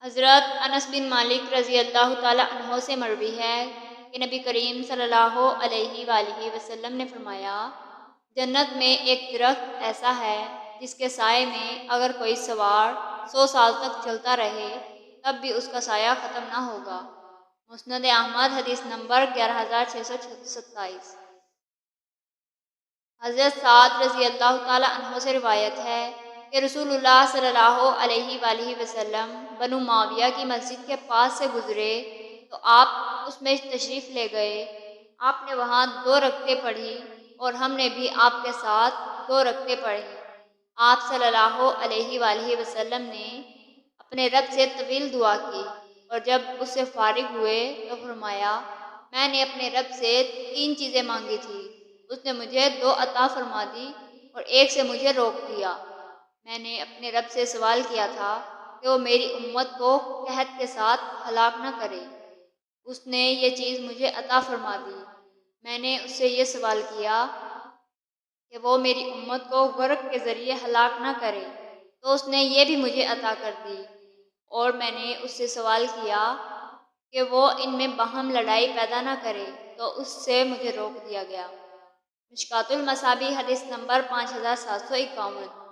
حضرت انس بن مالک رضی اللہ تعالی عنہ سے مروی ہے کہ نبی کریم صلی اللہ علیہ وآلہ وسلم نے فرمایا، جنت میں ایک درخت ایسا ہے جس کے سائے میں اگر کوئی سوار 100 سال تک چلتا رہے تب بھی اس کا سایہ ختم نہ ہوگا۔ مسند احمد حدیث نمبر 11627۔ حضرت سعد رضی اللہ تعالی عنہ سے روایت ہے کہ رسول اللہ صلی اللہ علیہ وآلہ وسلم بنو معاویہ کی مسجد کے پاس سے گزرے تو آپ اس میں تشریف لے گئے۔ آپ نے وہاں 2 رکعتیں پڑھی اور ہم نے بھی آپ کے ساتھ 2 رکعتیں پڑھی۔ آپ صلی اللہ علیہ وآلہ وسلم نے اپنے رب سے طویل دعا کی اور جب اس سے فارغ ہوئے تو فرمایا، میں نے اپنے رب سے 3 چیزیں مانگی تھی، اس نے مجھے 2 عطا فرما دی اور ایک سے مجھے روک دیا۔ میں نے اپنے رب سے سوال کیا تھا کہ وہ میری امت کو قحط کے ساتھ ہلاک نہ کرے، اس نے یہ چیز مجھے عطا فرما دی۔ میں نے اس سے یہ سوال کیا کہ وہ میری امت کو غرق کے ذریعے ہلاک نہ کرے، تو اس نے یہ بھی مجھے عطا کر دی۔ اور میں نے اس سے سوال کیا کہ وہ ان میں باہم لڑائی پیدا نہ کرے، تو اس سے مجھے روک دیا گیا۔ مشکوٰۃ المصابیح حدیث نمبر 5751۔